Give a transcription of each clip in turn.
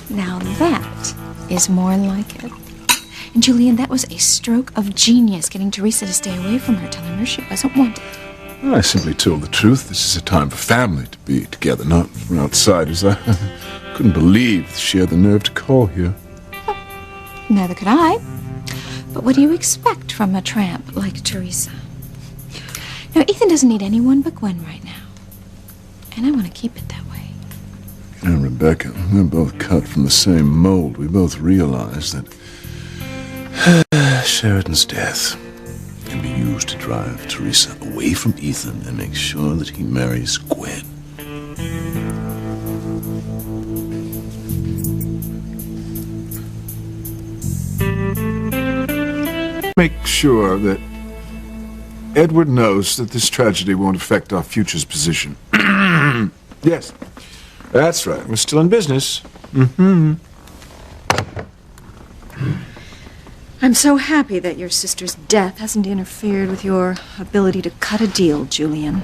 Now that is more like it. And Julian, that was a stroke of genius, getting Teresa to stay away from her, telling her she wasn't wanted. I simply told the truth. This is a time for family to be together, not for outsiders. I couldn't believe she had the nerve to call here. Neither could I. But what do you expect from a tramp like Teresa? Now, Ethan doesn't need anyone but Gwen right now. And I want to keep it that way. You know, Rebecca, we're both cut from the same mold. We both realize that Sheridan's death can be used to drive Teresa away from Ethan and make sure that he marries Gwen. Make sure that Edward knows that this tragedy won't affect our future's position. Yes, that's right. We're still in business. I'm so happy that your sister's death hasn't interfered with your ability to cut a deal, Julian.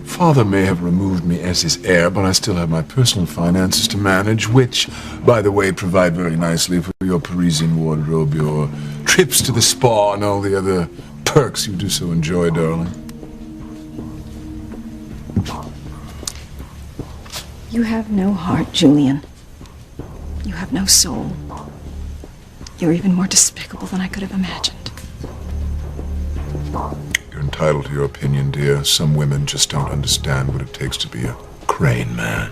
Father may have removed me as his heir, but I still have my personal finances to manage, which, by the way, provide very nicely for your Parisian wardrobe, your trips to the spa, and all the other perks you do so enjoy, darling. You have no heart, Julian. You have no soul. You're even more despicable than I could have imagined. You're entitled to your opinion, dear. Some women just don't understand what it takes to be a Crane man.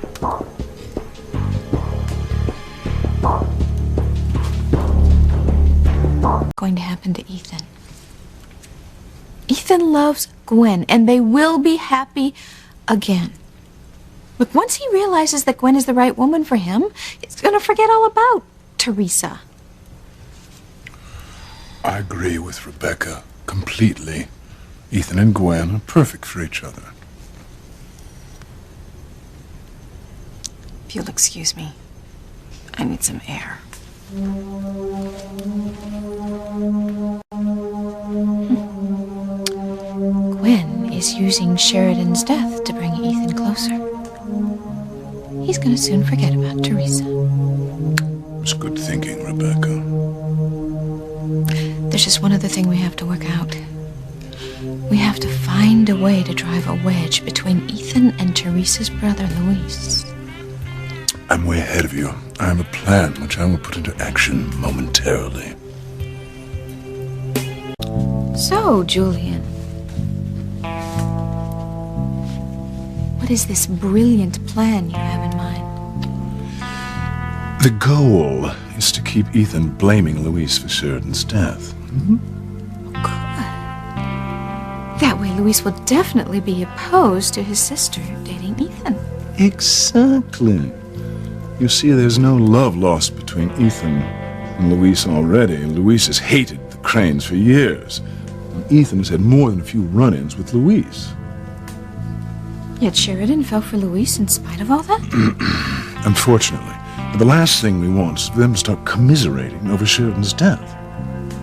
Going to happen to Ethan. Ethan loves Gwen, and they will be happy again. Look, once he realizes that Gwen is the right woman for him, he's going to forget all about Teresa. I agree with Rebecca completely. Ethan and Gwen are perfect for each other. If you'll excuse me, I need some air. Gwen is using Sheridan's death to bring Ethan closer. He's going to soon forget about Teresa. It's good thinking, Rebecca. There's just one other thing we have to work out. We have to find a way to drive a wedge between Ethan and Teresa's brother, Luis. I'm way ahead of you. I have a plan which I will put into action momentarily. So, Julian, what is this brilliant plan you have in mind? The goal is to keep Ethan blaming Luis for Sheridan's death. That way, Luis will definitely be opposed to his sister dating Ethan. Exactly. You see, there's no love lost between Ethan and Luis already. Luis has hated the Cranes for years. And Ethan has had more than a few run-ins with Luis. Yet Sheridan fell for Luis in spite of all that? Unfortunately. But the last thing we want is for them to start commiserating over Sheridan's death.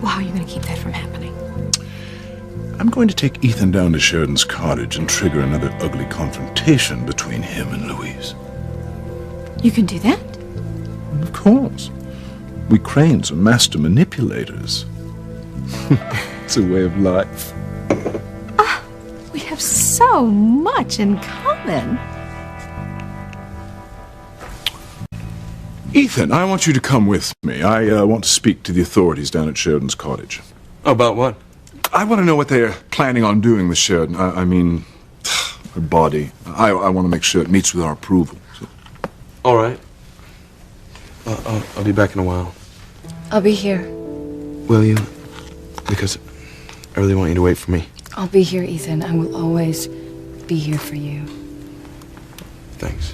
Well, how are you going to keep that from happening? I'm going to take Ethan down to Sheridan's cottage and trigger another ugly confrontation between him and Luis. You can do that? Of course. We Cranes are master manipulators. It's a way of life. We have so much in common. Ethan, I want you to come with me. I want to speak to the authorities down at Sheridan's cottage. About what? I want to know what they're planning on doing with Sheridan. I mean, her body. I want to make sure it meets with our approval. So. All right. I'll be back in a while. I'll be here. Will you? Because I really want you to wait for me. I'll be here, Ethan. I will always be here for you. Thanks.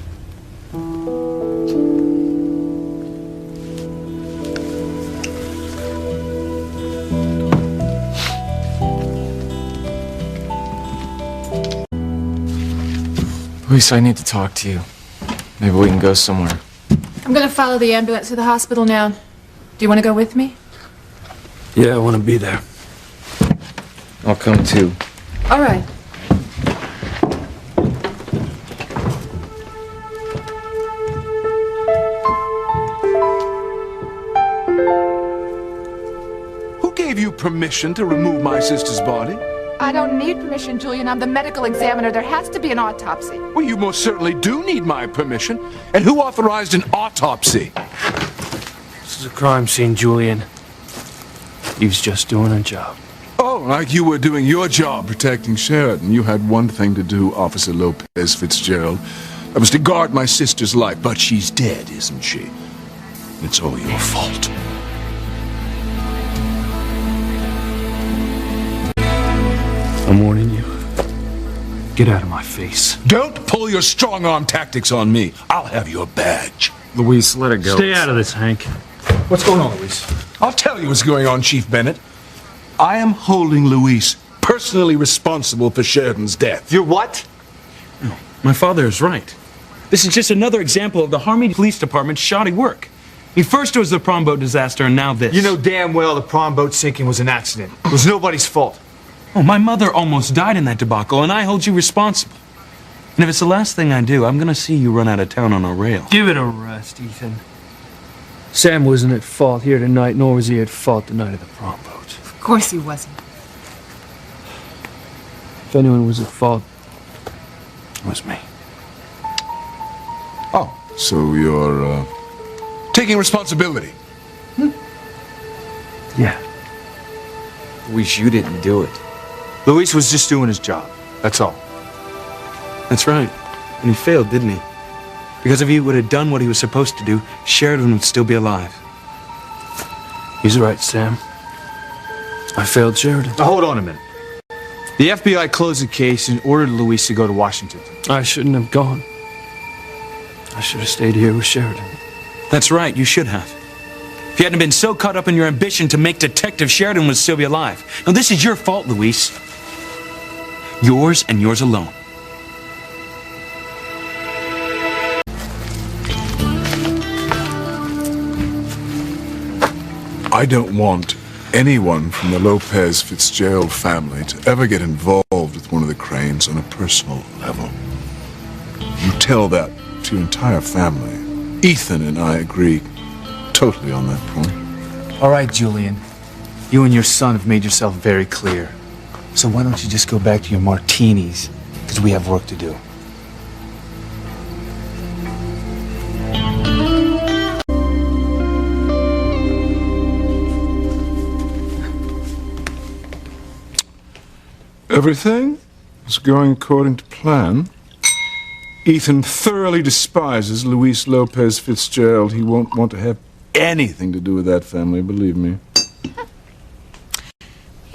Luis, I need to talk to you. Maybe we can go somewhere. I'm gonna follow the ambulance to the hospital now. Do you want to go with me? Yeah, I want to be there. I'll come too. All right. permission to remove my sister's body. I don't need permission, Julian. I'm the medical examiner. There has to be an autopsy. Well, you most certainly do need my permission. And who authorized an autopsy? This is a crime scene, Julian. He was just doing a job. Oh, like you were doing your job protecting Sheridan. You had one thing to do, Officer Lopez Fitzgerald. That was to guard my sister's life. But she's dead, isn't she? It's all your fault. I'm warning you. Get out of my face. Don't pull your strong-arm tactics on me. I'll have your badge. Luis, let it go. Stay out of this, Hank. What's going on, Luis? I'll tell you what's going on, Chief Bennett. I am holding Luis personally responsible for Sheridan's death. You're what? No, my father is right. This is just another example of the Harmony Police Department's shoddy work. First it was the prom boat disaster, and now this. You know damn well the prom boat sinking was an accident. It was nobody's fault. Oh, my mother almost died in that debacle, and I hold you responsible. And if it's the last thing I do, I'm gonna see you run out of town on a rail. Give it a rest, Ethan. Sam wasn't at fault here tonight, nor was he at fault the night of the prom boat. Of course he wasn't. If anyone was at fault, It was me. Oh, so you're, taking responsibility. yeah. Luis, you didn't do it. Luis was just doing his job. That's all. That's right. And he failed, didn't he? Because if he would have done what he was supposed to do, Sheridan would still be alive. He's right, Sam. I failed Sheridan. Now hold on a minute. The FBI closed the case and ordered Luis to go to Washington. I shouldn't have gone. I should have stayed here with Sheridan. That's right, you should have. If you hadn't been so caught up in your ambition to make Detective Sheridan would still be alive. Now, this is your fault, Luis. Yours and yours alone. I don't want anyone from the Lopez Fitzgerald family to ever get involved with one of the Cranes on a personal level. You tell that to your entire family. Ethan and I agree totally on that point. All right, Julian. You and your son have made yourself very clear. So why don't you just go back to your martinis? Because we have work to do. Everything is going according to plan. Ethan thoroughly despises Luis Lopez Fitzgerald. He won't want to have anything to do with that family, believe me.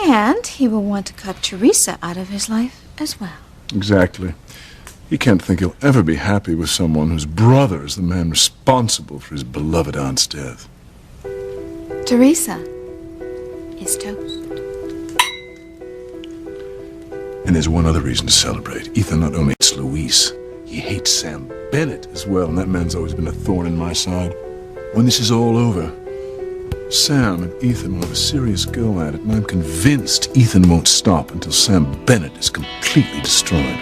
And he will want to cut Teresa out of his life as well. Exactly. He can't think he'll ever be happy with someone whose brother is the man responsible for his beloved aunt's death. Teresa is toast. And there's one other reason to celebrate. Ethan not only hates Luis, he hates Sam Bennett as well, and that man's always been a thorn in my side. When this is all over, Sam and Ethan will have a serious go at it, and I'm convinced Ethan won't stop until Sam Bennett is completely destroyed.